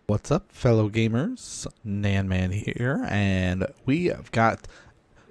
What's up, fellow gamers? NanMan here, and we have got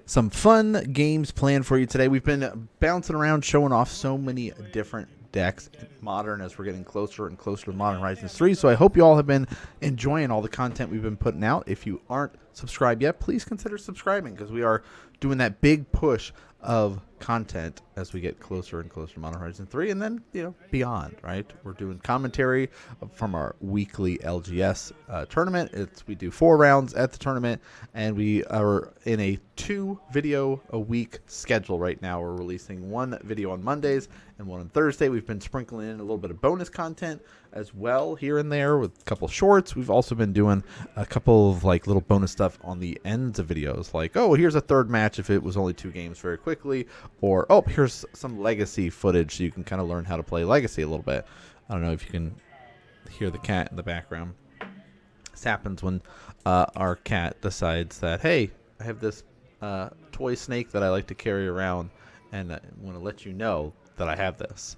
some fun games planned for you today. We've been bouncing around showing off so many different decks in Modern as we're getting closer and closer to Modern Horizons 3, so I hope you all have been enjoying all the content we've been putting out. If you aren't subscribed yet, please consider subscribing because we are doing that big push of content as we get closer and closer to Modern Horizon 3 and then, beyond, right? We're doing commentary from our weekly LGS tournament. We do 4 rounds at the tournament, and we are in a 2 video a week schedule right now. We're releasing 1 video on Mondays and 1 on Thursday. We've been sprinkling in a little bit of bonus content as well here and there with a couple shorts. We've also been doing a couple of little bonus stuff on the ends of videos, like, oh, here's a third match if it was only 2 games very quickly, or oh, here's some legacy footage so you can kind of learn how to play legacy a little bit. I don't know if you can hear the cat in the background. This happens when our cat decides that, hey, I have this toy snake that I like to carry around, and I want to let you know that I have this.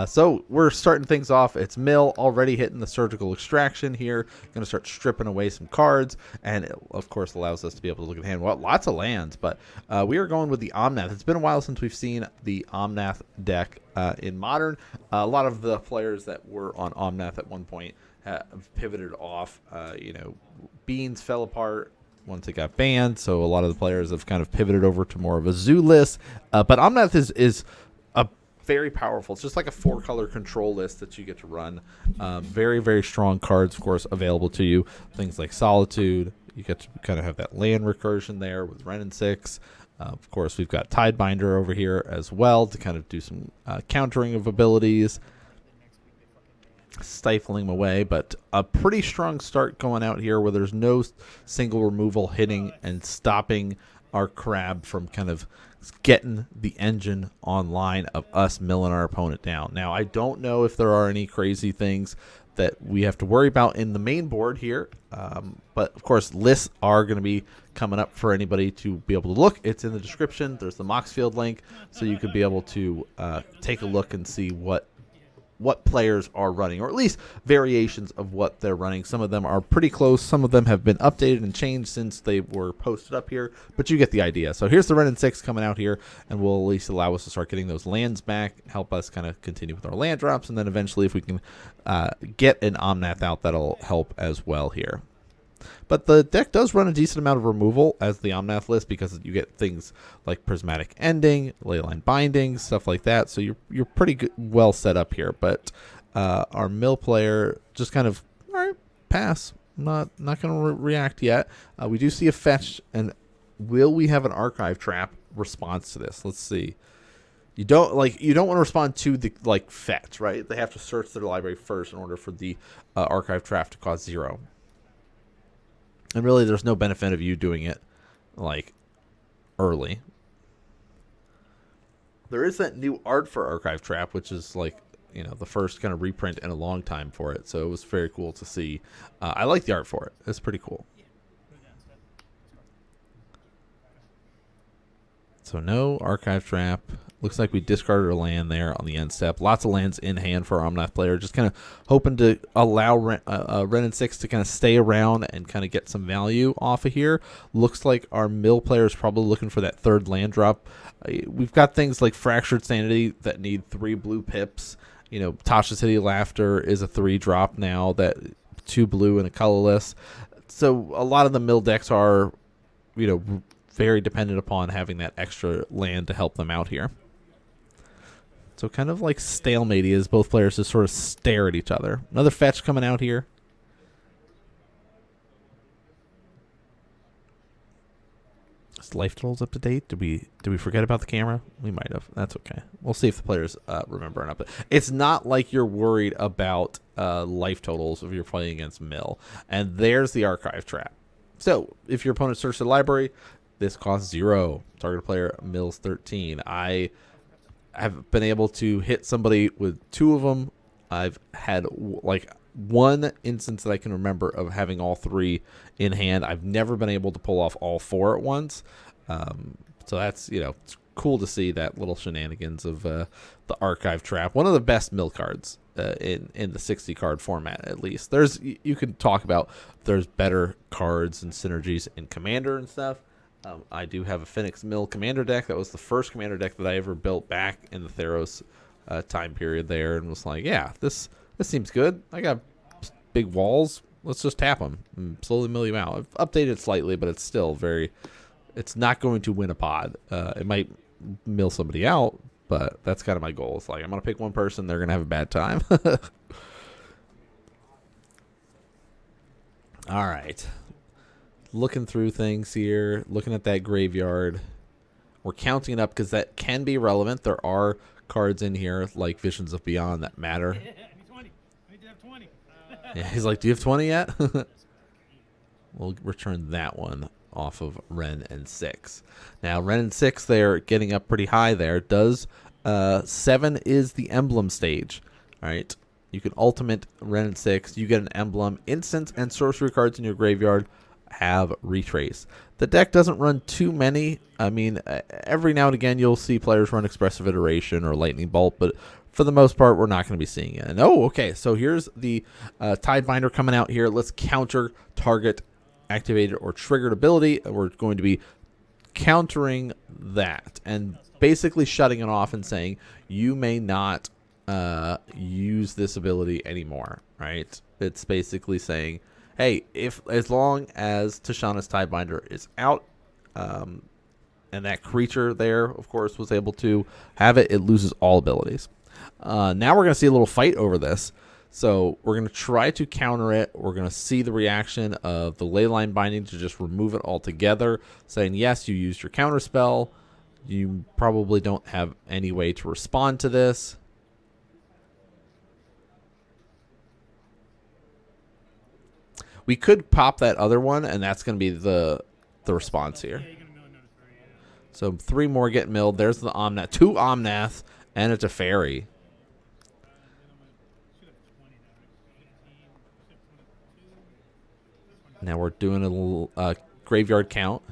So we're starting things off. It's Mill already hitting the surgical extraction here. Going to start stripping away some cards, and it, of course, allows us to be able to look at hand. Well, lots of lands, but we are going with the Omnath. It's been a while since we've seen the Omnath deck in Modern. A lot of the players that were on Omnath at one point have pivoted off. Beans fell apart once it got banned, so a lot of the players have kind of pivoted over to more of a zoo list. But Omnath is a very powerful. It's just like a 4-color control list that you get to run. Very, very strong cards, of course, available to you. Things like Solitude. You get to kind of have that land recursion there with Ren and 6. Of course, we've got Tidebinder over here as well to kind of do some countering of abilities, stifling them away. But a pretty strong start going out here where there's no single removal hitting and stopping our crab from kind of getting the engine online of us milling our opponent down. Now, I don't know if there are any crazy things that we have to worry about in the main board here, but of course lists are going to be coming up for anybody to be able to look. It's in the description. There's the Moxfiled link, so you could be able to take a look and see what players are running, or at least variations of what they're running. Some of them are pretty close. Some of them have been updated and changed since they were posted up here, but you get the idea. So here's the Ren and 6 coming out here, and will at least allow us to start getting those lands back, help us kind of continue with our land drops, and then eventually if we can get an Omnath out, that'll help as well here. But the deck does run a decent amount of removal as the Omnath list because you get things like Prismatic Ending, Leyline Binding, stuff like that. So you're pretty good, well set up here. But our mill player just kind of, all right, pass. Not going to react yet. We do see a fetch, and will we have an archive trap response to this? Let's see. You don't want to respond to the fetch, right? They have to search their library first in order for the archive trap to cost 0. And really, there's no benefit of you doing it, early. There is that new art for Archive Trap, which is, the first kind of reprint in a long time for it. So it was very cool to see. I like the art for it. It's pretty cool. So no Archive Trap. Looks like we discarded a land there on the end step. Lots of lands in hand for our Omnath player. Just kind of hoping to allow Ren and 6 to kind of stay around and kind of get some value off of here. Looks like our mill player is probably looking for that third land drop. We've got things like Fractured Sanity that need 3 blue pips. Tasha's City Laughter is a 3 drop now, that 2 blue and a colorless. So a lot of the mill decks are, very dependent upon having that extra land to help them out here. So kind of like stalemate as both players just sort of stare at each other. Another fetch coming out here. Is life totals up to date? Did we forget about the camera? We might have. That's okay. We'll see if the players remember an update. It's not like you're worried about life totals if you're playing against Mill. And there's the archive trap. So if your opponent searches the library, this costs 0. Target player Mills 13. I have been able to hit somebody with 2 of them. I've had one instance that I can remember of having all 3 in hand. I've never been able to pull off all 4 at once. So that's, it's cool to see that little shenanigans of the archive trap. One of the best mill cards in the 60 card format. At least there's, you can talk about there's better cards and synergies in Commander and stuff. I do have a Phoenix Mill Commander deck. That was the first Commander deck that I ever built back in the Theros time period there, and was like, yeah, this seems good. I got big walls. Let's just tap them and slowly mill you out. I've updated slightly, but it's still very. It's not going to win a pod. It might mill somebody out, but that's kind of my goal. It's like, I'm going to pick one person. They're going to have a bad time. All right. Looking through things here, looking at that graveyard. We're counting it up because that can be relevant. There are cards in here like Visions of Beyond that matter. Yeah, he's like, do you have 20 yet? We'll return that one off of Ren and 6. Now, Ren and 6, they're getting up pretty high there. 7 is the emblem stage. All right. You can ultimate Ren and 6. You get an emblem. Instants and sorcery cards in your graveyard have retrace. The deck doesn't run too many. I mean, every now and again you'll see players run Expressive Iteration or Lightning Bolt, but for the most part we're not going to be seeing it. And okay, so here's the Tidebinder coming out here. Let's counter target activated or triggered ability. We're going to be countering that and basically shutting it off and saying you may not use this ability anymore, right? It's basically saying, hey, as long as Tishana's Tidebinder is out, and that creature there, of course, was able to have it, it loses all abilities. Now we're going to see a little fight over this. So we're going to try to counter it. We're going to see the reaction of the Leyline Binding to just remove it altogether, saying, yes, you used your counter spell. You probably don't have any way to respond to this. We could pop that other one, and that's going to be the response here. So 3 more get milled. There's the Omnath. 2 Omnath and a Teferi. Now we're doing a little graveyard count.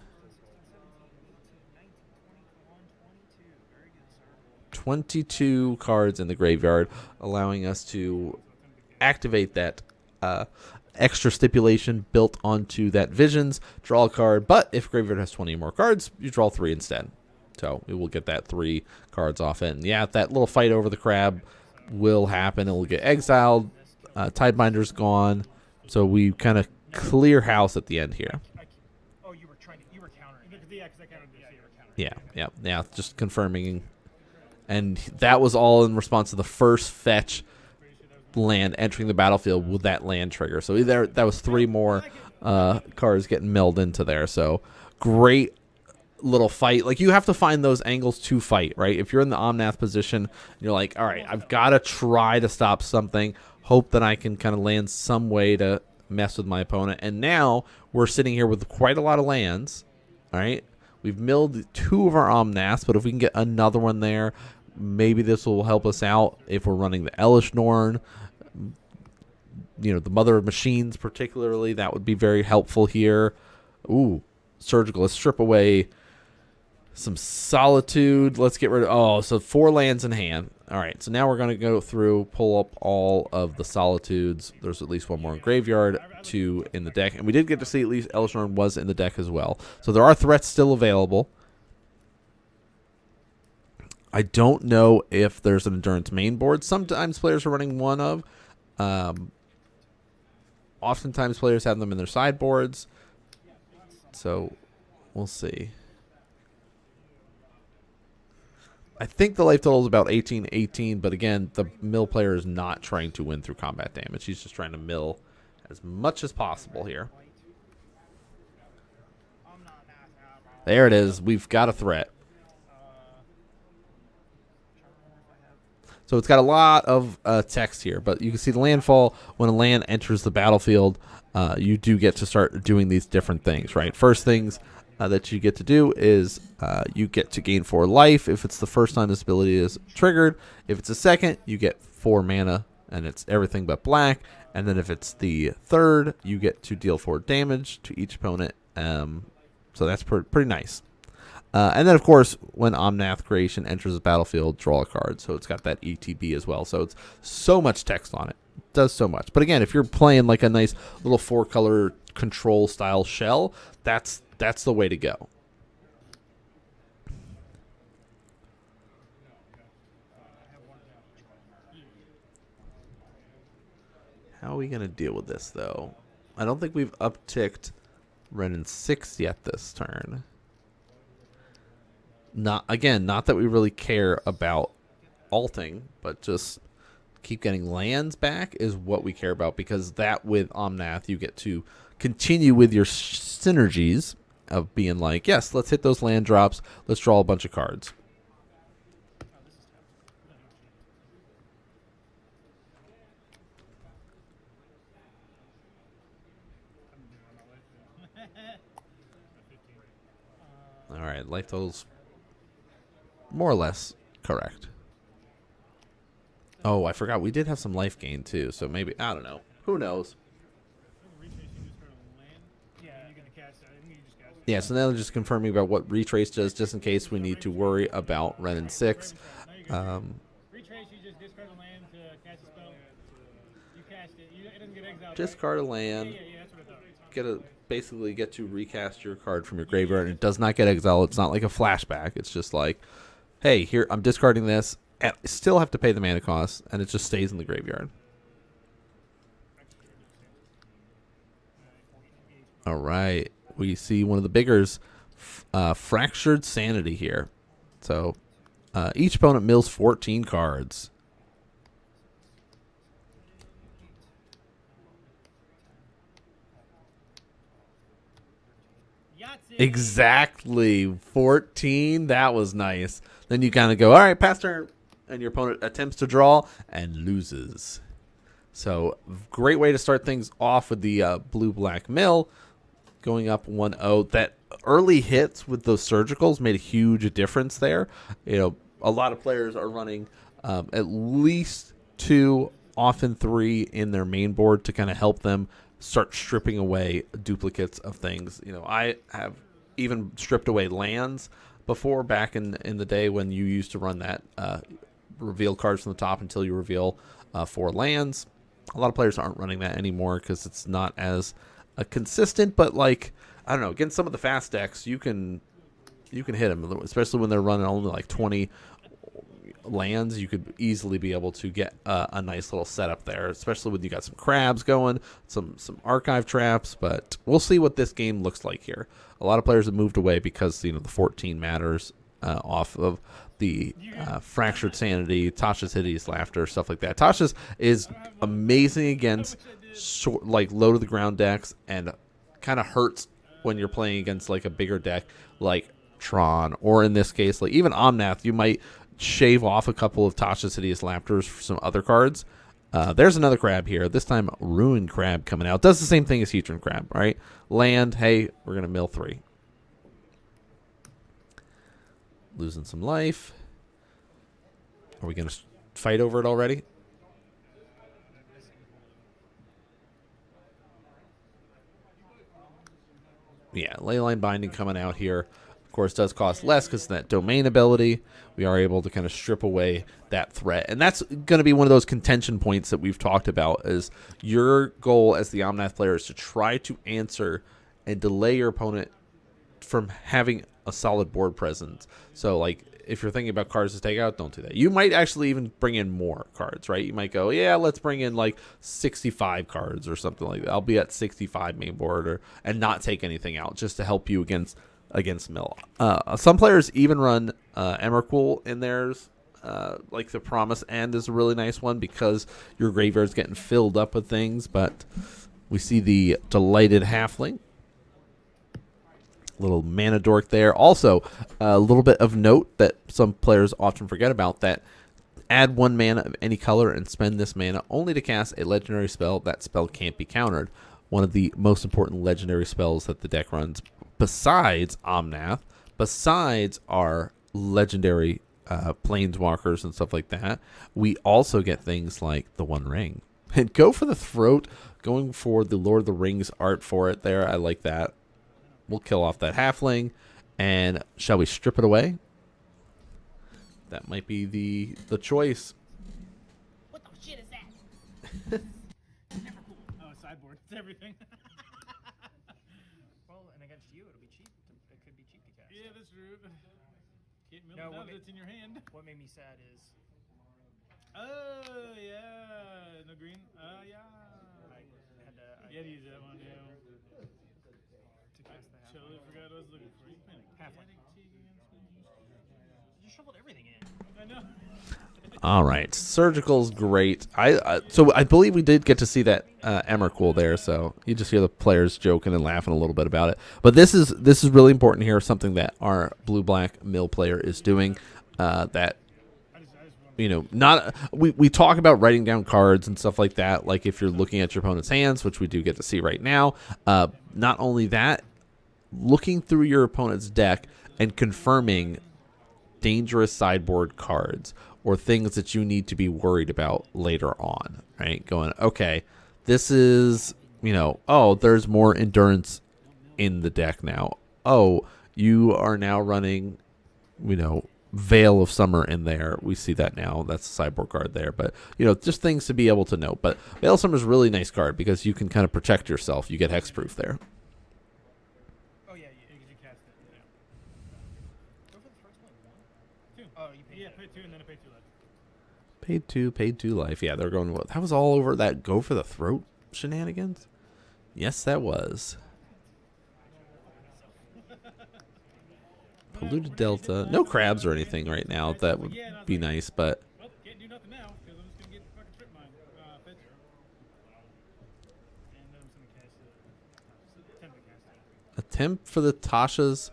22 cards in the graveyard, allowing us to activate that extra stipulation built onto that Visions, draw a card, but if graveyard has 20 more cards, you draw 3 instead. So we will get that 3 cards off it. And yeah, that little fight over the crab will happen. It will get exiled. Tidebinder's gone. So we kind of clear house at the end here. Oh, you were countering. Yeah, just confirming. And that was all in response to the first fetch land entering the battlefield with that land trigger. So that was 3 more cards getting milled into there. So great little fight. Like, you have to find those angles to fight, right? If you're in the Omnath position, you're like, all right, I've got to try to stop something, hope that I can kind of land some way to mess with my opponent. And now we're sitting here with quite a lot of lands. All right, we've milled 2 of our Omnaths, but if we can get another one there, maybe this will help us out if we're running the Elish Norn. You know, the Mother of Machines particularly, that would be very helpful here. Ooh, Surgical. Let's strip away some Solitude. Let's get rid of... so 4 lands in hand. All right, so now we're going to go through, pull up all of the Solitudes. There's at least 1 more in graveyard, 2 in the deck. And we did get to see at least Elish Norn was in the deck as well. So there are threats still available. I don't know if there's an Endurance main board. Sometimes players are running one of. Oftentimes players have them in their sideboards. So we'll see. I think the life total is about 18, but again, the mill player is not trying to win through combat damage. He's just trying to mill as much as possible here. There it is. We've got a threat. So it's got a lot of text here, but you can see the landfall. When a land enters the battlefield, you do get to start doing these different things, right? First things that you get to do is you get to gain 4 life if it's the first time this ability is triggered. If it's a second, you get 4 mana, and it's everything but black. And then if it's the third, you get to deal 4 damage to each opponent. So that's pretty nice. And then, of course, when Omnath creation enters the battlefield, draw a card. So it's got that ETB as well. So it's so much text on it. It does so much. But again, if you're playing like a nice little 4-color control style shell, that's the way to go. How are we going to deal with this, though? I don't think we've upticked Renin 6 yet this turn. Not that we really care about alting, but just keep getting lands back is what we care about, because that with Omnath, you get to continue with your synergies of being like, yes, let's hit those land drops. Let's draw a bunch of cards. All right, life total's more or less correct. Oh, I forgot. We did have some life gain, too. So maybe, I don't know. Who knows? Yeah, so now they're just confirming about what Retrace does, just in case we need to worry about Renin 6. Retrace, you just discard a land to cast a spell. You cast it. It doesn't get exiled. Discard a Right? land. Yeah, that's what I thought. Basically get to recast your card from your graveyard, and it does not get exiled. It's not like a flashback. It's just like, hey, here, I'm discarding this. And I still have to pay the mana cost, and it just stays in the graveyard. All right. We see one of the biggers, Fractured Sanity here. So each opponent mills 14 cards. Yahtzee. Exactly. 14. That was nice. Then you kind of go, all right, pass turn. And your opponent attempts to draw and loses. So great way to start things off with the blue-black mill. Going up 1-0. That early hits with those surgicals made a huge difference there. You know, a lot of players are running at least 2, often 3 in their main board to kind of help them start stripping away duplicates of things. You know, I have even stripped away lands before, back in the day when you used to run that reveal cards from the top until you reveal 4 lands. A lot of players aren't running that anymore because it's not as consistent, but like, I don't know, against some of the fast decks, you can hit them, especially when they're running only like 20 lands. You could easily be able to get a nice little setup there, especially when you got some crabs going, some archive traps. But we'll see what this game looks like here. A lot of players have moved away because, you know, the 14 matters off of the Fractured Sanity, Tasha's Hideous Laughter, stuff like that. Tasha's is amazing against like low to the ground decks, and kind of hurts when you're playing against like a bigger deck like Tron, or in this case like even Omnath. You might shave off a couple of Tasha's Hideous Laughters for some other cards. There's another crab here, this time Ruined Crab coming out. Does the same thing as Heatran Crab, right? Land, hey, we're gonna mill 3. Losing some life. Are we gonna fight over it already? Yeah, Leyline Binding coming out here. Of course, does cost less because of that domain ability. We are able to kind of strip away that threat. And that's going to be one of those contention points that we've talked about, is your goal as the Omnath player is to try to answer and delay your opponent from having a solid board presence. So, like, if you're thinking about cards to take out, don't do that. You might actually even bring in more cards, right? You might go, yeah, let's bring in like 65 cards or something like that. I'll be at 65 main board, and not take anything out, just to help you against mill. Some players even run Emrakul in theirs. Like the Promise End is a really nice one because your graveyard's getting filled up with things. But we see the Delighted Halfling. Little mana dork there. Also, a little bit of note that some players often forget about, that add 1 mana of any color and spend this mana only to cast a legendary spell. That spell can't be countered. One of the most important legendary spells that the deck runs, besides Omnath, besides our legendary planeswalkers and stuff like that. We also get things like the One Ring. And go for the throat, going for the Lord of the Rings art for it there. I like that. We'll kill off that halfling, And shall we strip it away? That might be the choice. What the shit is that? Never cool. Oh, sideboard. It's everything. Well, and against you, it'll be cheap. It could be cheap to cast. Yeah, that's true. Can't mill No, it what down, it's in your hand. What made me sad is Oh, yeah. No green. Yeah. I had to. You had to use that one, yeah. To cast the half. Totally forgot what I was looking for. You playing a Halfling. kinetic cheek against me? You shoveled everything in. I know. All right, surgical's great. So I believe we did get to see that Emrakul there. So you just hear the players joking and laughing a little bit about it. But this is really important here. Something that our blue-black mill player is doing. That not we talk about writing down cards and stuff like that. Like if you're looking at your opponent's hands, which we do get to see right now. Not only that, looking through your opponent's deck and confirming dangerous sideboard cards or things that you need to be worried about later on, right? Going, okay, this is, oh, there's more endurance in the deck now. Oh, you are now running, Veil of Summer in there. We see that now. That's a sideboard card there. But, just things to be able to know. But Veil of Summer is a really nice card because you can kind of protect yourself. You get hexproof there. Oh yeah, You cast it, yeah. Go for the first one. Two. Oh, you paid. Yeah, pay 2 and then I pay 2 left. Paid two life. Yeah, they're going, that was all over that go for the throat shenanigans? Yes, that was. Polluted Delta. No crabs or anything right now. That would be nice, but Well, can't do nothing now because I'm just going to get fucking strip mine. Fetcher. And then I'm just going to cast it. Attempt to cast it. attempt for the Tasha's.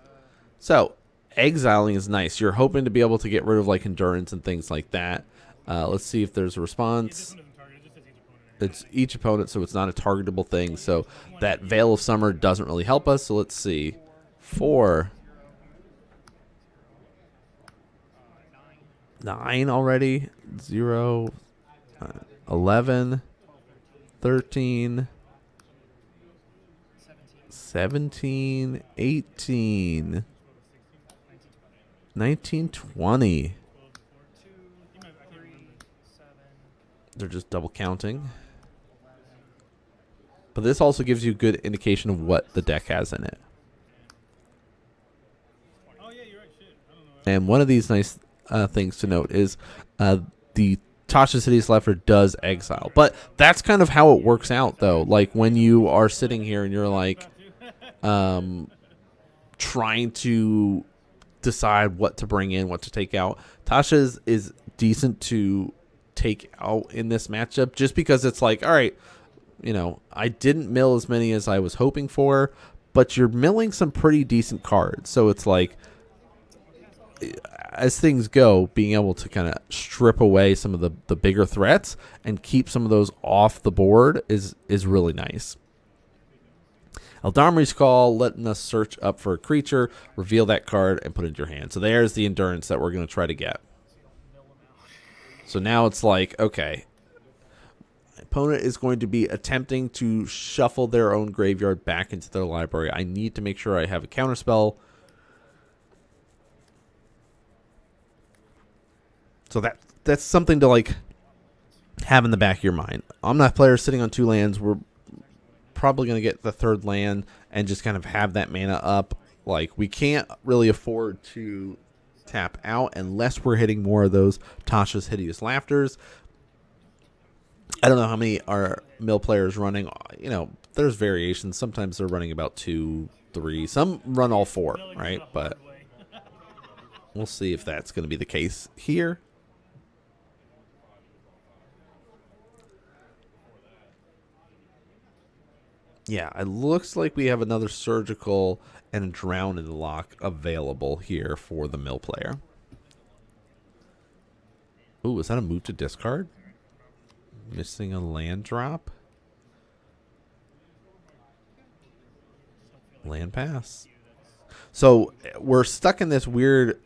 So, exiling is nice. You're hoping to be able to get rid of like endurance and things like that. Let's see if there's a response. This one doesn't target, it just says each opponent. It's each opponent, so it's not a targetable thing. So that Veil of Summer doesn't really help us. So let's see. 4. 9 already. 0. 11. 13. 17. 18. 19, 20. They're just double counting. But this also gives you a good indication of what the deck has in it. Oh, yeah, you're right. Shit. I don't know. And one of these nice things to note is the Tasha's Hideous Laughter does exile. But that's kind of how it works out, though. Like when you are sitting here and you're like trying to decide what to bring in, what to take out. Tasha's is decent to take out in this matchup just because it's like, all right, I didn't mill as many as I was hoping for, but you're milling some pretty decent cards. So it's like, as things go, being able to kind of strip away some of the bigger threats and keep some of those off the board is really nice. Eldamri's Call, letting us search up for a creature, reveal that card, and put it in your hand. So there's the endurance that we're going to try to get. So now it's like, okay, my opponent is going to be attempting to shuffle their own graveyard back into their library. I need to make sure I have a counterspell. So that's something to like have in the back of your mind. Omnath player sitting on 2 lands. We're probably going to get the 3rd land and just kind of have that mana up. Like we can't really afford to tap out unless we're hitting more of those Tasha's Hideous Laughters. I don't know how many our mill players running. There's variations. Sometimes they're running about 2, 3. Some run all 4, right? But we'll see if that's going to be the case here. Yeah, it looks like we have another Surgical and a Drown in the Lock available here for the mill player. Ooh, is that a move to discard? Missing a land drop? Land pass. So we're stuck in this weird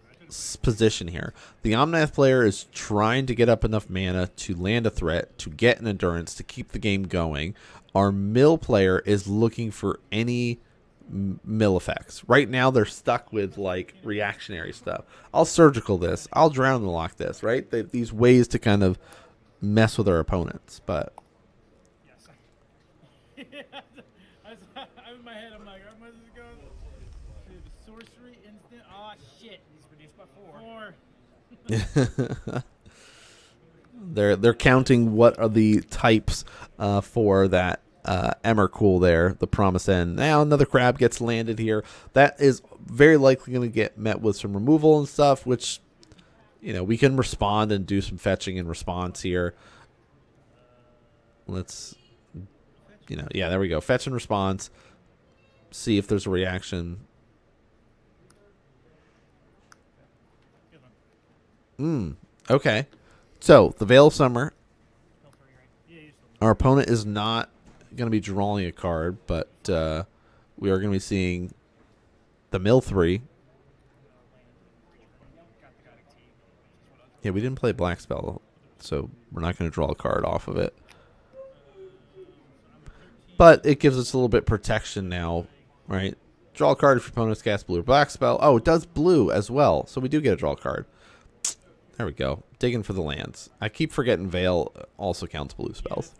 position here. The Omnath player is trying to get up enough mana to land a threat, to get an endurance, to keep the game going. Our mill player is looking for any mill effects. Right now they're stuck with like reactionary stuff. I'll surgical this. I'll drown and lock this. Right? These ways to kind of mess with our opponents. But Yes. I'm in my head. I'm like, where does this go? The sorcery instant. Oh shit! He's reduced by 4. they're counting what are the types for that Emmercool there, the promise end. Now another crab gets landed here. That is very likely going to get met with some removal and stuff, which, you know, we can respond and do some fetching in response here. Let's, you know, yeah, there we go. Fetch and response. See if there's a reaction. Okay. So, the Veil of Summer. Our opponent is not going to be drawing a card, but we are going to be seeing the Mill 3. Yeah, we didn't play Black Spell, so we're not going to draw a card off of it. But it gives us a little bit of protection now, right? Draw a card if your opponent's cast blue or black spell. Oh, it does blue as well, so we do get a draw card. There we go. Digging for the lands. I keep forgetting Veil also counts blue spells.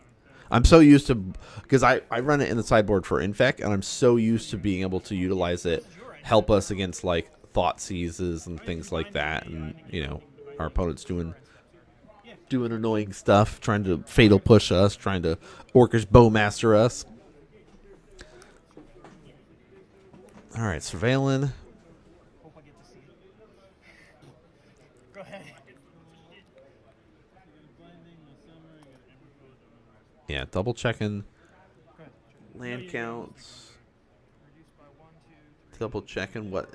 I'm so used to, because I run it in the sideboard for Infect, and I'm so used to being able to utilize it, help us against like Thought Seizes and things like that, and you know, our opponent's doing annoying stuff, trying to fatal push us, trying to Orcish Bowmaster us. All right, surveilling. Hope I get to see. Go ahead. Yeah, double checking land counts. Reduced by 1, 2, 3. Double checking what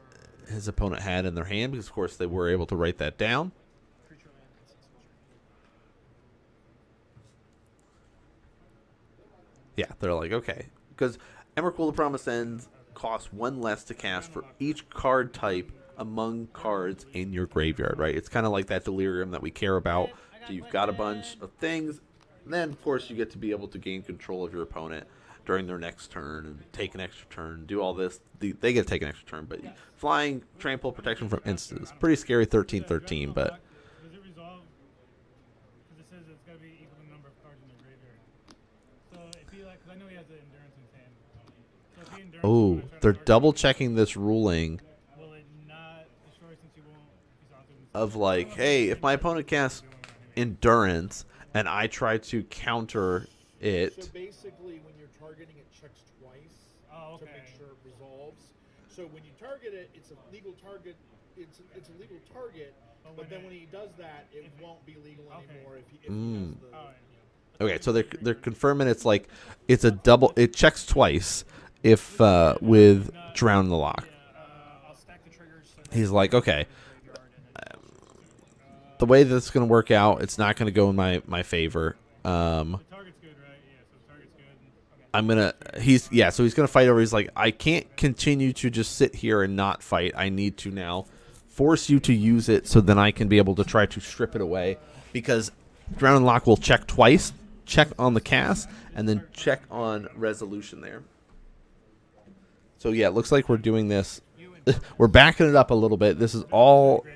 his opponent had in their hand, because of course they were able to write that down. Creature land and sorcery. Yeah, they're like, okay. Because Emrakul the Promised End costs 1 less to cast for each card type among cards in your graveyard, right? It's kind of like that delirium that we care about. So you've got a bunch of things. And then, of course, you get to be able to gain control of your opponent during their next turn and take an extra turn, do all this. They get to take an extra turn, but flying, trample, protection from instances. Pretty scary 13-13, but... Does it resolve? Because it says it's got to be equal to the number of cards in the graveyard. So if he like, because I know he has the endurance in his hand. So if he endurance, Oh, they're double checking this ruling will it not destroy since he won't? He's onto himself? of like, hey, if my opponent casts endurance and I try to counter it... So basically, when you're targeting, it checks twice to make sure it resolves. So when you target it, it's a legal target. It's a legal target. But then when he does that, it won't be legal anymore if he has the. Okay, so they're confirming it's like it's a double. It checks twice if with Drown in the Lock. I'll stack the triggers. So He's like, okay, the way this is going to work out, it's not going to go in my favor. The target's good, right? Yeah, so the target's good. Okay. I'm gonna. So he's gonna fight over. He's like, I can't continue to just sit here and not fight. I need to now force you to use it so then I can be able to try to strip it away, because Drown and Lock will check twice. Check on the cast and then check on resolution there. So yeah, it looks like we're doing this. We're backing it up a little bit. This is all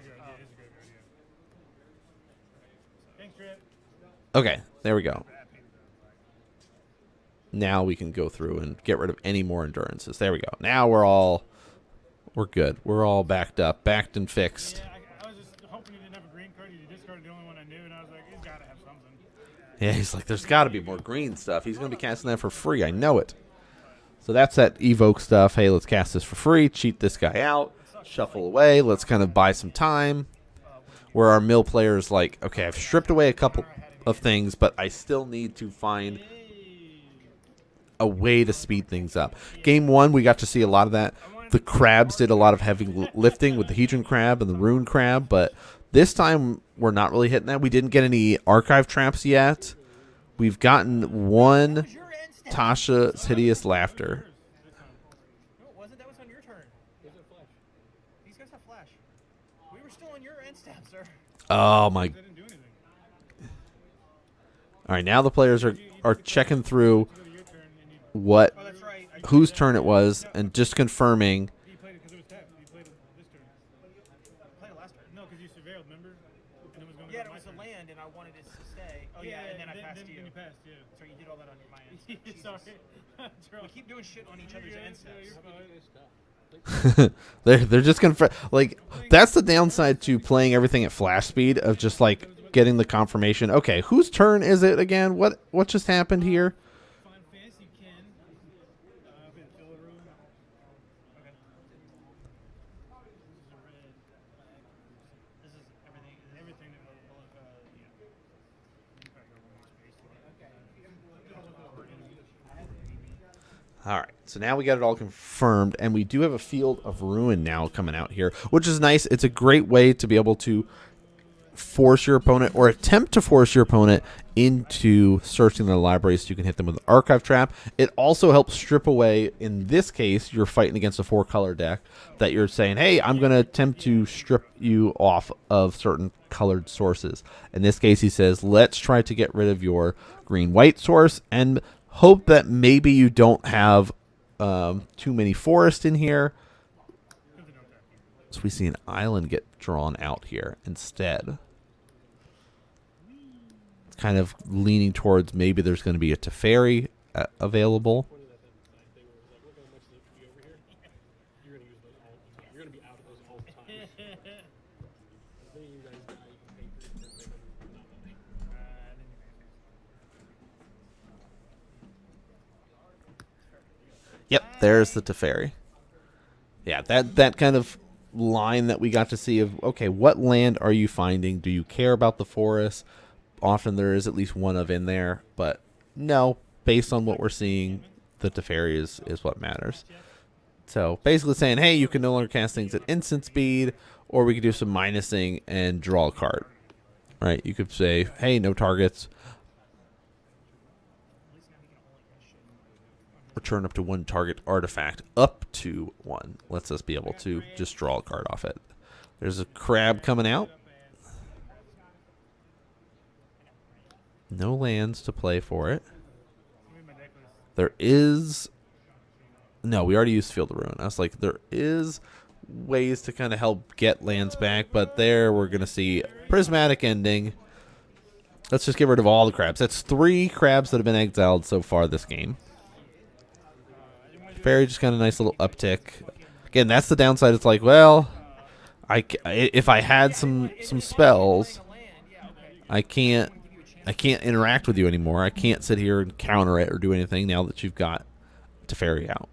Thanks, Trip. okay. There we go. Now we can go through and get rid of any more endurances. There we go. Now we're good. We're all backed up, backed and fixed. Yeah, I was just hoping he didn't have a green card. He discarded the only one I knew, and I was like, he's got to have something. Yeah, he's like, there's got to be more green stuff. He's going to be casting that for free. I know it. So that's that evoke stuff. Hey, let's cast this for free. Cheat this guy out. Shuffle away. Let's kind of buy some time. Where our mill player's like, okay, I've stripped away a couple of things, but I still need to find a way to speed things up. Game 1, we got to see a lot of that. The crabs did a lot of heavy lifting with the Hedron crab and the rune crab, but this time we're not really hitting that. We didn't get any archive traps yet. We've gotten one Tasha's Hideous Laughter. No, it wasn't. That was on your turn. These guys have flash. We were still on your end step, sir. Oh my! They didn't do anything. All right, now the players are checking through Go to your turn, and you what. Oh, that's right. whose turn it was and just confirming. He played it because it was tapped. He played it this turn. Played it last turn. No, because you surveilled, remember? And it was going to Yeah, go it was my a turn. land, and I wanted it to stay. Oh yeah, and then I passed you. Then you passed, yeah. So you did all that on my end. Jesus. Sorry. We keep doing shit on each other's end Yeah, steps. you're fine. They're just like that's the downside to playing everything at flash speed of just like getting the confirmation. Okay, whose turn is it again? What just happened here? Find fast you can. Fill a room. Okay. This is a red, black. This is everything. Everything that will yeah. You probably go one space. All right, so now we got it all confirmed, and we do have a Field of Ruin now coming out here, which is nice. It's a great way to be able to force your opponent or attempt to force your opponent into searching their library so you can hit them with an archive trap. It also helps strip away, in this case, you're fighting against a 4-color deck that you're saying, hey, I'm going to attempt to strip you off of certain colored sources. In this case, he says, let's try to get rid of your green-white source and hope that maybe you don't have too many forests in here. So we see an island get drawn out here instead. It's kind of leaning towards maybe there's going to be a Teferi available. Yep, there's the Teferi. Yeah, that kind of line that we got to see of, okay, what land are you finding? Do you care about the forest? Often there is at least one of in there, but no, based on what we're seeing, the Teferi is what matters. So basically saying, hey, you can no longer cast things at instant speed, or we could do some minusing and draw a card. Right? You could say, hey, no targets. Return up to 1 target artifact. Up to 1. Lets us be able to just draw a card off it. There's a crab coming out. No lands to play for it. There is... No, we already used Field of Ruin. I was like, there is ways to kind of help get lands back, but there we're going to see Prismatic Ending. Let's just get rid of all the crabs. That's 3 crabs that have been exiled so far this game. Fairy just got a nice little uptick. Again, that's the downside. It's like, well, if I had some spells, I can't interact with you anymore. I can't sit here and counter it or do anything now that you've got Teferi out.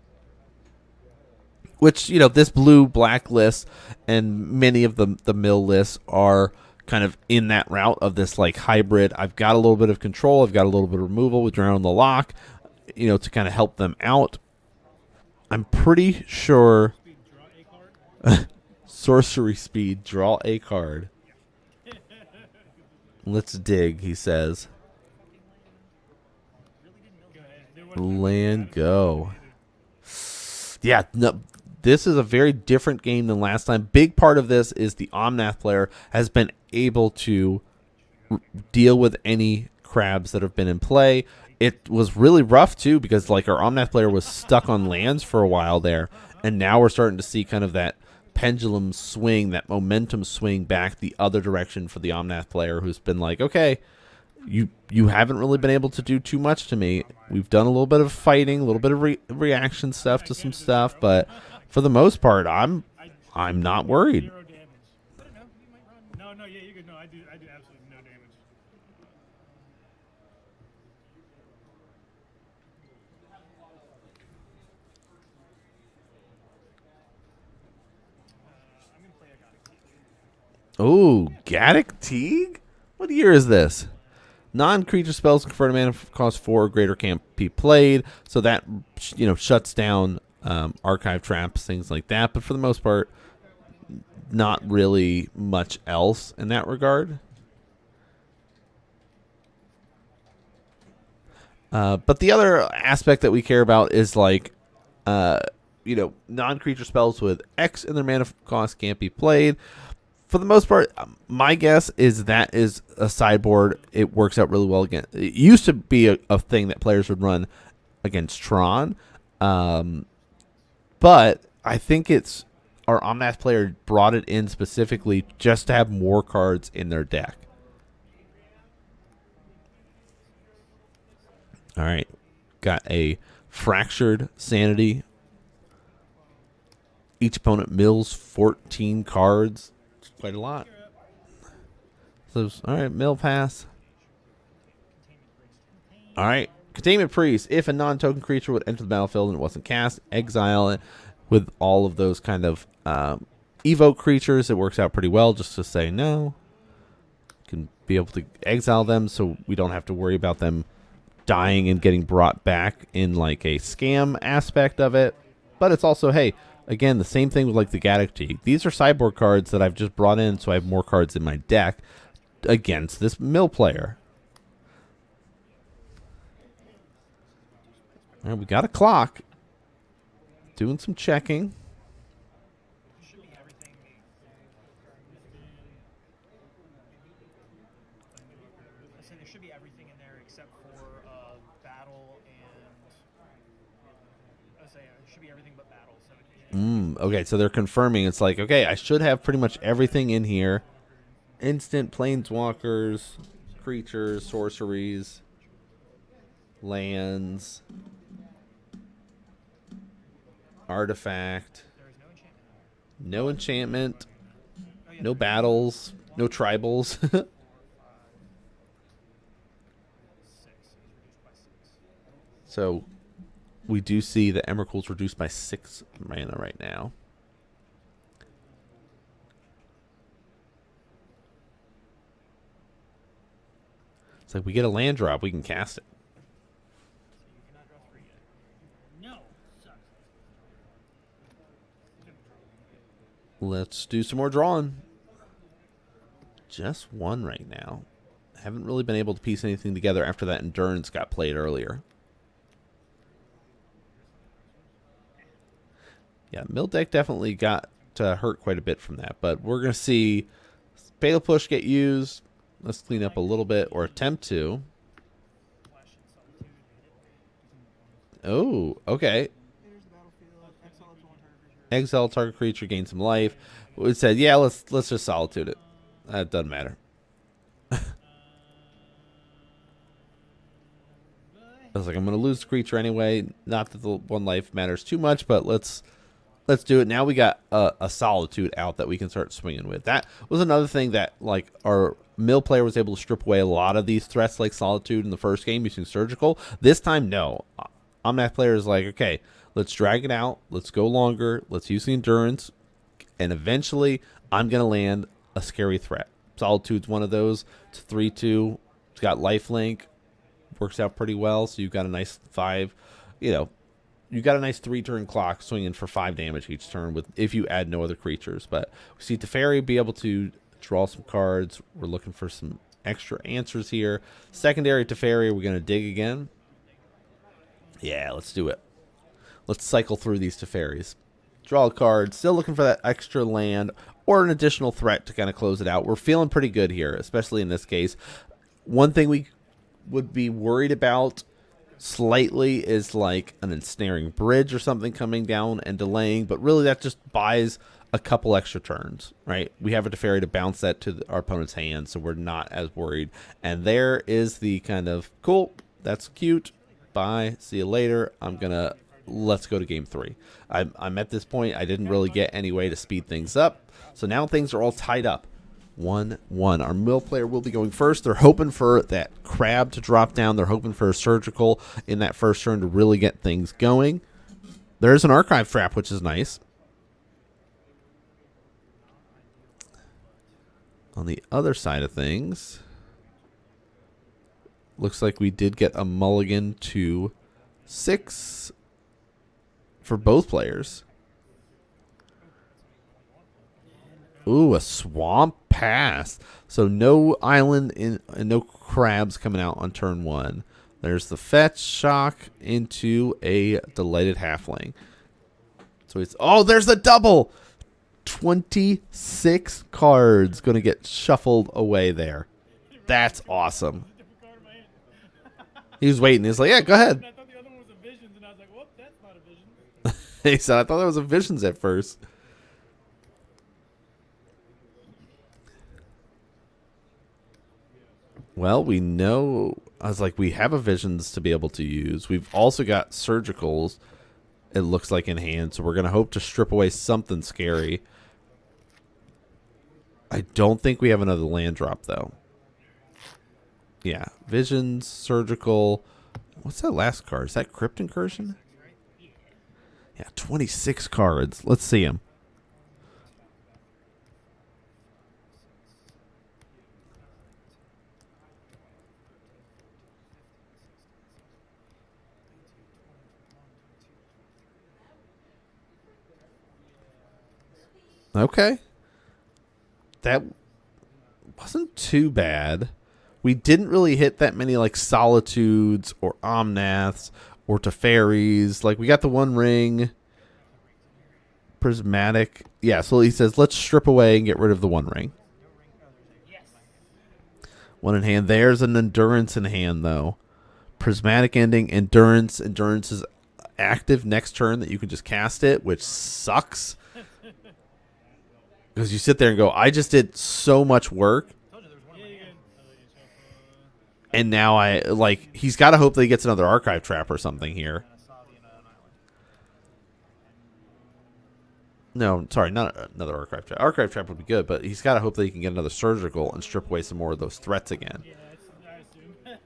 Which, you know, this blue-black list and many of the mill lists are kind of in that route of this like hybrid. I've got a little bit of control. I've got a little bit of removal with Drown the Lock, you know, to kind of help them out. I'm pretty sure sorcery speed, draw a card. Let's dig, he says. Land go. Yeah, no, this is a very different game than last time. Big part of this is the Omnath player has been able to deal with any crabs that have been in play. It was really rough, too, because like our Omnath player was stuck on lands for a while there, and now we're starting to see kind of that pendulum swing, that momentum swing back the other direction for the Omnath player who's been like, okay, you haven't really been able to do too much to me. We've done a little bit of fighting, a little bit of reaction stuff to some stuff, but for the most part, I'm not worried. No, yeah, you're good. No, I do absolutely no damage. I'm gonna play a Goddic. Ooh, Gaddock Teague? What year is this? Non-creature spells convert a mana cost 4 or greater can't be played, so that, you know, shuts down archive traps, things like that. But for the most part, not really much else in that regard. But the other aspect that we care about is like, you know, non-creature spells with X in their mana cost can't be played. For the most part, my guess is that is a sideboard. It works out really well again. It used to be a thing that players would run against Tron. But I think it's our Omnath player brought it in specifically just to have more cards in their deck. All right. Got a Fractured Sanity. Each opponent mills 14 cards. It's quite a lot. So, all right, mill pass. All right. Containment Priest. If a non-token creature would enter the battlefield and it wasn't cast, exile it. With all of those kind of evoke creatures, it works out pretty well just to say no. You can be able to exile them so we don't have to worry about them dying and getting brought back in like a scam aspect of it. But it's also, hey, again, the same thing with like the Gaddock. These are sideboard cards that I've just brought in so I have more cards in my deck against this mill player. All right, we got a clock. Doing some checking. Should be everything. I said there should be everything in there except for battle and. I say it should be everything but battle. Okay, so they're confirming. It's like, okay, I should have pretty much everything in here. Instant planeswalkers, creatures, sorceries, lands, artifact, no enchantment, no battles, no tribals. So we do see the Emrakul's reduced by 6 mana right now. It's like we get a land drop, we can cast it. No. Sucks. Let's do some more drawing. Just one right now. Haven't really been able to piece anything together after that Endurance got played earlier. Yeah, mill deck definitely got hurt quite a bit from that. But we're going to see Fatal Push get used. Let's clean up a little bit, or attempt to. Oh, okay. Exile target creature, gain some life. We said, yeah, let's just Solitude it. That doesn't matter. I was like, I'm going to lose the creature anyway. Not that the 1 life matters too much, but let's do it. Now we got a Solitude out that we can start swinging with. That was another thing that like our mill player was able to strip away a lot of these threats like Solitude in the first game using Surgical. This time, no. Omnath player is like, okay, let's drag it out. Let's go longer. Let's use the Endurance. And eventually, I'm going to land a scary threat. Solitude's one of those. It's 3/2. It's got lifelink. Works out pretty well. So you've got a nice 5, you've got a nice 3-turn clock swinging for 5 damage each turn with if you add no other creatures. But we see Teferi be able to draw some cards. We're looking for some extra answers here. Secondary Teferi, we're going to dig again. Yeah, let's do it. Let's cycle through these Teferis. Draw a card. Still looking for that extra land or an additional threat to kind of close it out. We're feeling pretty good here, especially in this case. One thing we would be worried about slightly is like an ensnaring bridge or something coming down and delaying, but really that just buys a couple extra turns, right? We have a Teferi to bounce that to our opponent's hand, so we're not as worried. And there is the kind of, cool, that's cute, bye, see you later. Let's go to game 3. I'm at this point, I didn't really get any way to speed things up, so now things are all tied up. 1-1. Our mill player will be going first. They're hoping for that crab to drop down. They're hoping for a Surgical in that first turn to really get things going. There's an Archive Trap, which is nice. On the other side of things, looks like we did get a mulligan to 6 for both players. Ooh, a Swamp Pass. So no island and no crabs coming out on turn 1. There's the fetch shock into a Delighted Halfling. So it's, there's the double. 26 cards going to get shuffled away there. That's awesome. He was waiting. He's like, yeah, go ahead. I thought the other one was a Visions, and I was like, whoop, that's not a Vision. He said, I thought that was a Visions at first. Well, we know. I was like, we have a Visions to be able to use. We've also got Surgicals, it looks like, in hand. So we're going to hope to strip away something scary. I don't think we have another land drop, though. Yeah. Visions, Surgical. What's that last card? Is that Crypt Incursion? Yeah, 26 cards. Let's see them. Okay. That wasn't too bad. We didn't really hit that many like Solitudes or Omnaths or Teferis. Like we got the One Ring. Prismatic. Yeah, so he says, let's strip away and get rid of the One Ring. One in hand. There's an Endurance in hand, though. Prismatic ending, Endurance. Endurance is active next turn that you can just cast it, which sucks. Because you sit there and go, I just did so much work. And now he's got to hope that he gets another Archive Trap or something here. No, sorry, not another Archive Trap. Archive Trap would be good, but he's got to hope that he can get another Surgical and strip away some more of those threats again. Yeah, I assume.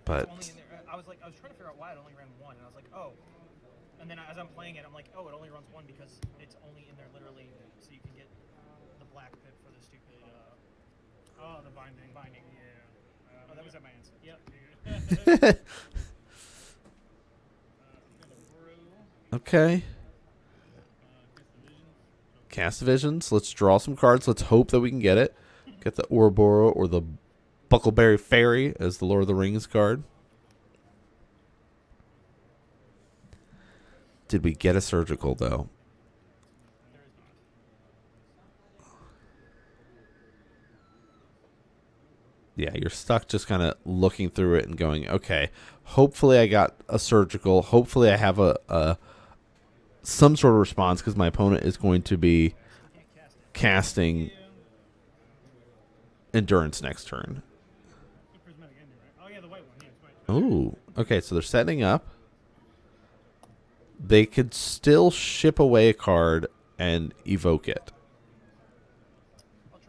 But I was trying to figure out why it only ran one, and I was like, oh. And then as I'm playing it, I'm like, oh, it only runs one because it's only in there literally so you can get the black pit for the stupid. The binding. Yeah. Oh, that was at my answer. Yep. okay. Cast Visions. Let's draw some cards. Let's hope that we can get it. Get the Ouroboros or the Buckleberry Fairy as the Lord of the Rings card. Did we get a Surgical, though? Yeah, you're stuck just kind of looking through it and going, okay, hopefully I got a Surgical. Hopefully I have some sort of response because my opponent is going to be casting Endurance next turn. Ooh, okay, so they're setting up. They could still ship away a card and evoke it.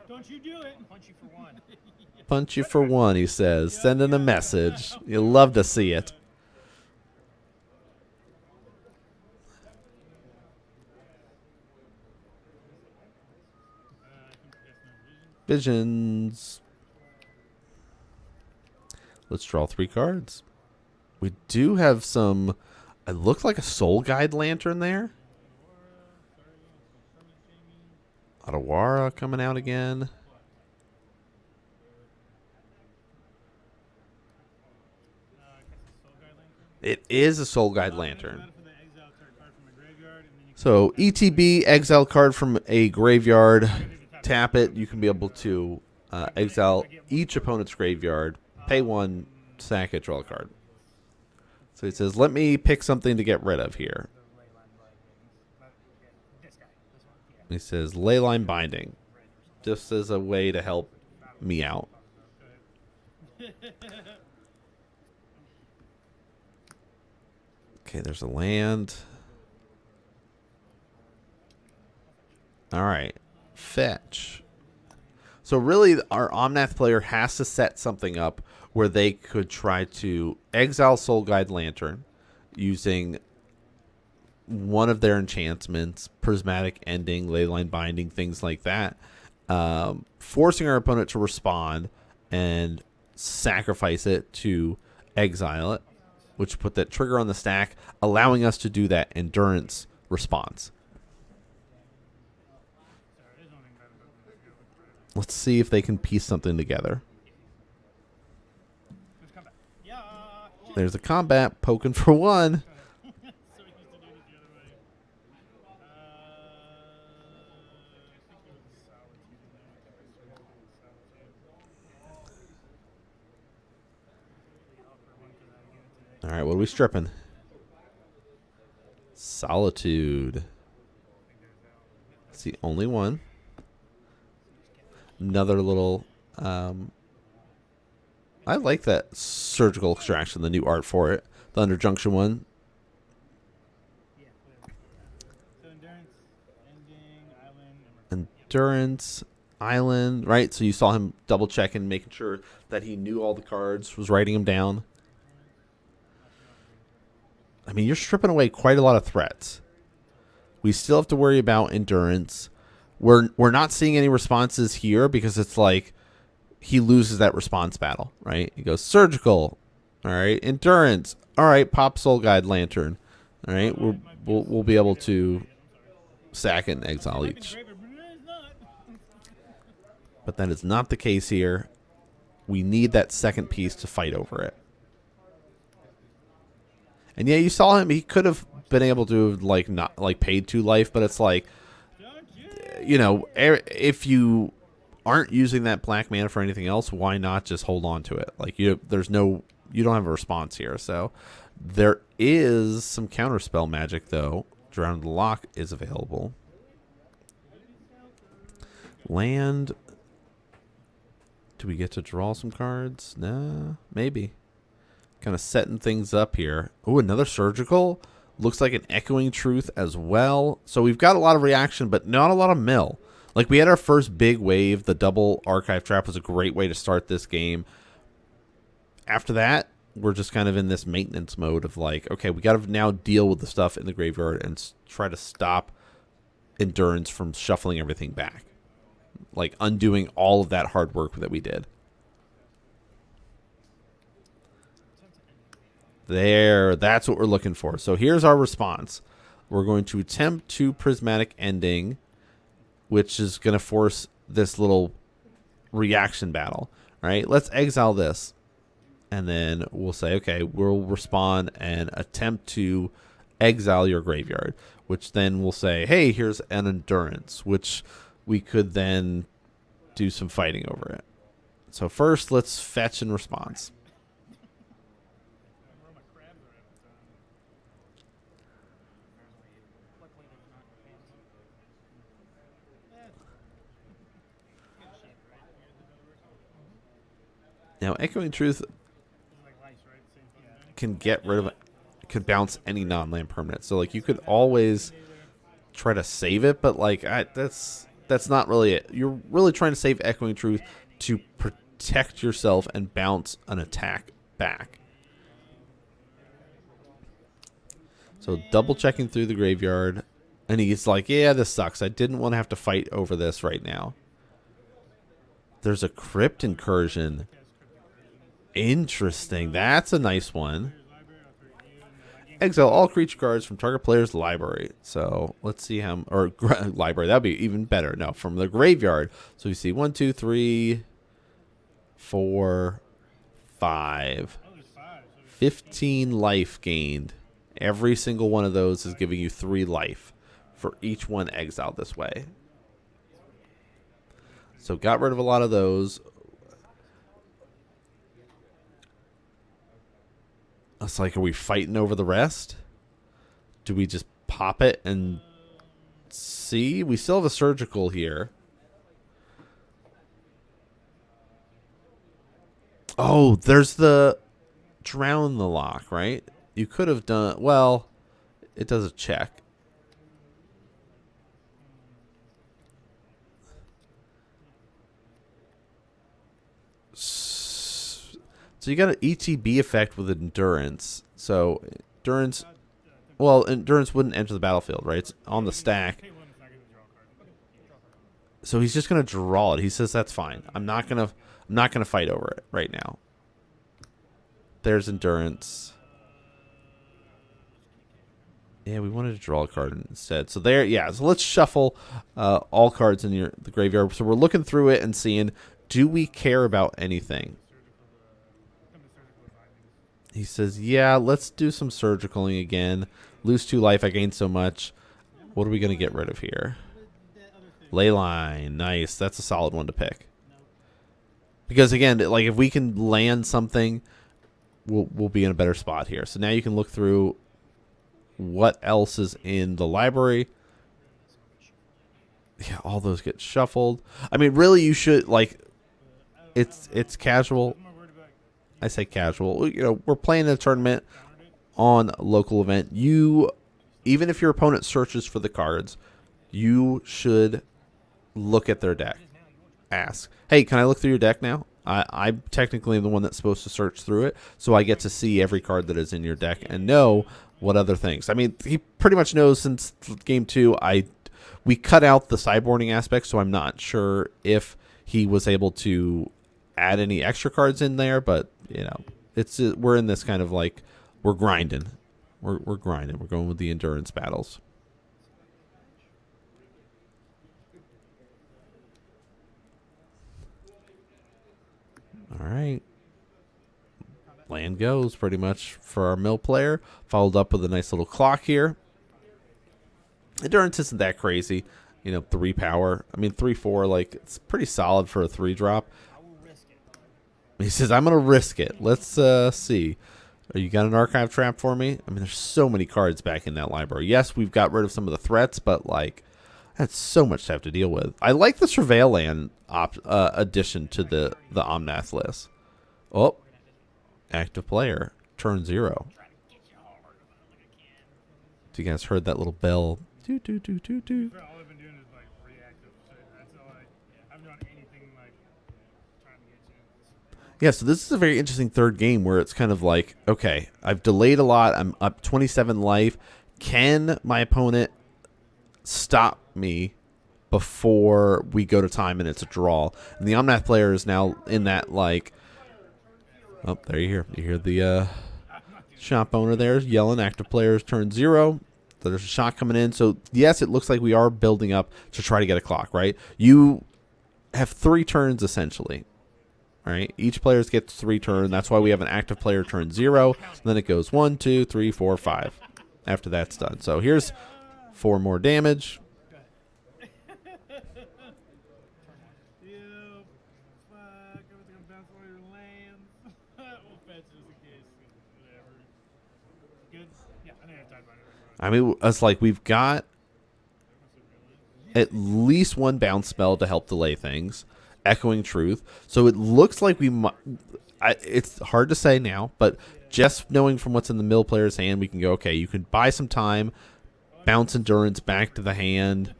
Don't you do it. Punch you for one. Punch you for one, he says. Sending a message. You'll love to see it. Visions. Let's draw 3 cards. We do have some. It looks like a Soul Guide Lantern there. Otawara coming out again. It is a Soul Guide Lantern. So ETB, exile card from a graveyard. Tap it. You can be able to exile each opponent's graveyard. Pay 1, sack it, draw a card. So he says, let me pick something to get rid of here. He says, Leyline Binding. Just as a way to help me out. Okay, there's a land. All right. Fetch. So really, our Omnath player has to set something up where they could try to exile Soul Guide Lantern using one of their enchantments, Prismatic Ending, Leyline Binding, things like that, forcing our opponent to respond and sacrifice it to exile it, which put that trigger on the stack, allowing us to do that Endurance response. Let's see if they can piece something together. There's a combat poking for 1. All right, what are we stripping? Solitude. It's the only one. Another little... I like that surgical extraction, the new art for it. The Underjunction one. So endurance, ending, island, Endurance, island, right? So you saw him double checking, making sure that he knew all the cards, was writing them down. I mean, you're stripping away quite a lot of threats. We still have to worry about endurance. We're not seeing any responses here because it's like he loses that response battle, right? He goes surgical, all right, endurance, all right, pop soul guide lantern, all right. We'll be able to sack it and exile each. But that is not the case here. We need that second piece to fight over it. And yeah, you saw him. He could have been able to like not like paid 2 life, but it's like, you know, if you aren't using that black mana for anything else, why not just hold on to it? Like you don't have a response here. So there is some counterspell magic though. Drown the Lock is available. Land. Do we get to draw some cards? Nah, maybe. Kind of setting things up here. Oh, another surgical. Looks like an Echoing Truth as well. So we've got a lot of reaction, but not a lot of mill. Like we had our first big wave. The double Archive Trap was a great way to start this game. After that, we're just kind of in this maintenance mode of like, okay, we got to now deal with the stuff in the graveyard and try to stop Endurance from shuffling everything back. Like undoing all of that hard work that we did. There, that's what we're looking for. So here's our response. We're going to attempt 2 Prismatic Ending, which is going to force this little reaction battle. All right, let's exile this. And then we'll say, okay, we'll respond and attempt to exile your graveyard, which then we'll say, hey, here's an Endurance, which we could then do some fighting over it. So first, let's fetch and response. Now, Echoing Truth can get rid of, could bounce any non-land permanent. So, like, you could always try to save it, but like, that's not really it. You're really trying to save Echoing Truth to protect yourself and bounce an attack back. So, double checking through the graveyard, and he's like, "Yeah, this sucks. I didn't want to have to fight over this right now." There's a Crypt Incursion. Interesting. That's a nice one. Exile all creature cards from target player's library. So let's see how, or library. That'd be even better. No, from the graveyard. So we see 1, 2, 3, 4, 5, 15 life gained. Every single one of those is giving you 3 life for each one exiled this way. So got rid of a lot of those. It's like, are we fighting over the rest? Do we just pop it and see? We still have a surgical here. Oh, there's the Drown the Lock, right? You could have done, well, it does a check. So you got an ETB effect with Endurance. So Endurance, well, Endurance wouldn't enter the battlefield, right? It's on the stack. So he's just gonna draw it. He says that's fine. I'm not gonna fight over it right now. There's Endurance. Yeah, we wanted to draw a card instead. So there, yeah. So let's shuffle all cards in the graveyard. So we're looking through it and seeing, do we care about anything? He says, yeah, let's do some surgicaling again. Lose 2 life. I gained so much. What are we going to get rid of here? Leyline. Nice. That's a solid one to pick. Because, again, like if we can land something, we'll be in a better spot here. So now you can look through what else is in the library. Yeah, all those get shuffled. I mean, really, you should, like, it's casual. I say casual. You know, we're playing a tournament on a local event. Even if your opponent searches for the cards, you should look at their deck. Ask, hey, can I look through your deck now? I'm technically the one that's supposed to search through it, so I get to see every card that is in your deck and know what other things. I mean, he pretty much knows since game 2. We cut out the sideboarding aspect, so I'm not sure if he was able to add any extra cards in there, but you know, we're in this kind of like we're grinding. We're grinding. We're going with the endurance battles. All right. Land goes pretty much for our mill player, followed up with a nice little clock here. Endurance isn't that crazy, you know, 3 power. I mean, 3/4, like, it's pretty solid for a 3-drop. He says, I'm going to risk it. Let's see. You got an archive trap for me? I mean, there's so many cards back in that library. Yes, we've got rid of some of the threats, but, like, that's so much to have to deal with. I like the Surveil land addition to the Omnath list. Oh, active player, turn 0. So you guys heard that little bell. Do, do, do, do, do. All I've been doing is like reactive shit. That's all I haven't done anything like trying to get you. Yeah, so this is a very interesting third game where it's kind of like, okay, I've delayed a lot. I'm up 27 life. Can my opponent stop me before we go to time and it's a draw? And the Omnath player is now in that, like, oh, there you hear the shop owner there yelling, active players turn 0. There's a shot coming in. So, yes, it looks like we are building up to try to get a clock, right? You have 3 turns, essentially, right? Each player gets 3 turns. That's why we have an active player turn 0. And then it goes 1, 2, 3, 4, 5 after that's done. So, here's 4 more damage. I mean, it's like we've got at least 1 bounce spell to help delay things. Echoing Truth. So it looks like we might... it's hard to say now, but just knowing from what's in the mill player's hand, we can go, okay, you can buy some time, bounce Endurance back to the hand.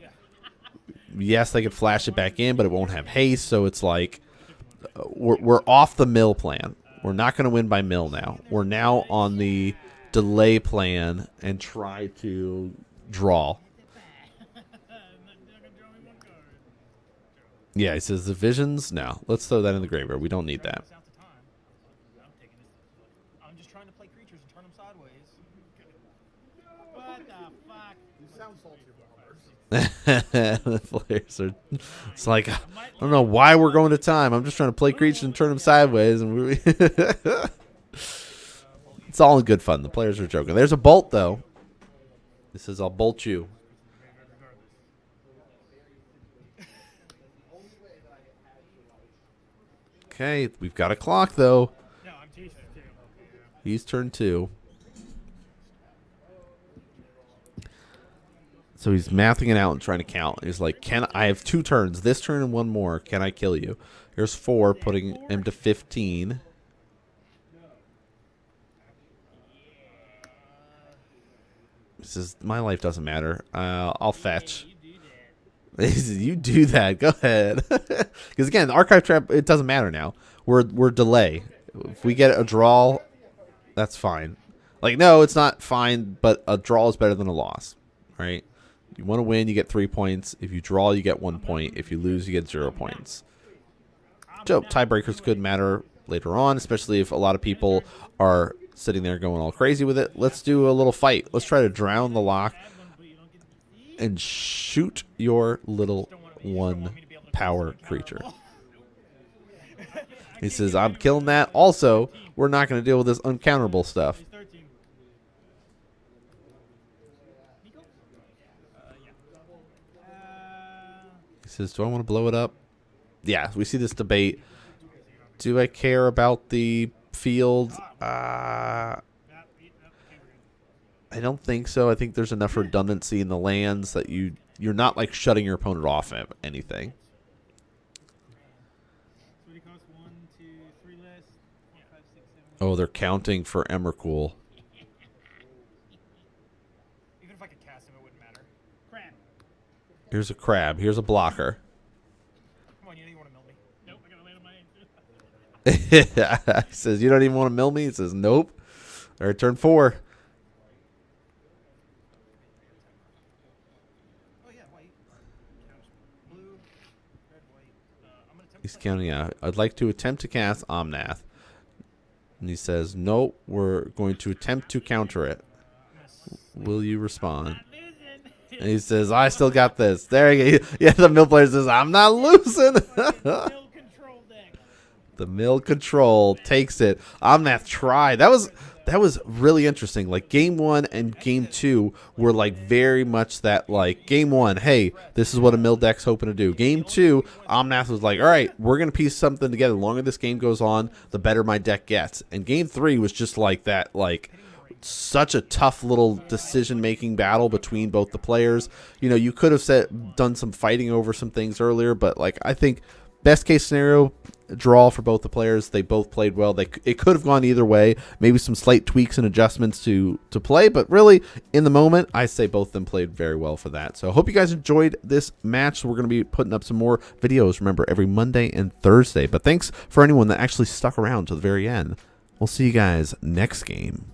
Yes, they could flash it back in, but it won't have haste, so it's like we're off the mill plan. We're not going to win by mill now. We're now on the delay plan and try to draw. Yeah, he says the visions. No, let's throw that in the graveyard. We don't need that. I'm just trying to play creatures and turn them sideways. What the fuck? You sound salty, The players are. It's like, I don't know why we're going to time. I'm just trying to play creatures and turn them sideways, and it's all in good fun. The players are joking. There's a bolt, though. This says, I'll bolt you. Okay, we've got a clock, though. He's turn 2. So he's mathing it out and trying to count. He's like, I have 2 turns. This turn and 1 more. Can I kill you? Here's 4, putting him to 15. He says, my life doesn't matter. I'll fetch. He says, you do that. Go ahead. Because, again, the Archive Trap, it doesn't matter now. We're delay. If we get a draw, that's fine. Like, no, it's not fine, but a draw is better than a loss. Right? You want to win, you get 3 points. If you draw, you get 1 point. If you lose, you get 0 points. So, tiebreakers could matter later on, especially if a lot of people are sitting there going all crazy with it. Let's do a little fight. Let's try to drown the lock and shoot your little 1 power creature. He says, I'm killing that. Also, we're not going to deal with this uncounterable stuff. He says, do I want to blow it up? Yeah, we see this debate. Do I care about the field? I I don't think so. I think there's enough redundancy in the lands that you're not like shutting your opponent off of anything. So what do you cost? 1, 2, 3 less. 4, 5, 6, 7. Oh, they're counting for Emrakul. Even if I could cast him, it wouldn't matter. Crap. Here's a crab. Here's a blocker. Come on, you know you want to mill me. Nope, I gotta land on my end. He says, you don't even want to mill me? He says, nope. All right, turn 4. Oh yeah, white. Blue, red, white. I'm gonna attempt He's to play- counting out. I'd like to attempt to cast Omnath. And he says, nope, we're going to attempt to counter it. Will you respond? And he says, I still got this. There you go. Yeah, the mill player says, I'm not losing. Mill control deck. The mill control takes it. Omnath tried. That was really interesting. Like game 1 and game 2 were like very much that like game 1, hey, this is what a mill deck's hoping to do. Game 2, Omnath was like, all right, we're gonna piece something together. The longer this game goes on, the better my deck gets. And game 3 was just like that, like such a tough little decision-making battle between both the players. You know, you could have done some fighting over some things earlier, but like I think best case scenario, draw for both the players. They both played well. It could have gone either way. Maybe some slight tweaks and adjustments to play, but really in the moment, I say both of them played very well for that. So I hope you guys enjoyed this match. We're going to be putting up some more videos, remember, every Monday and Thursday. But thanks for anyone that actually stuck around to the very end. We'll see you guys next game.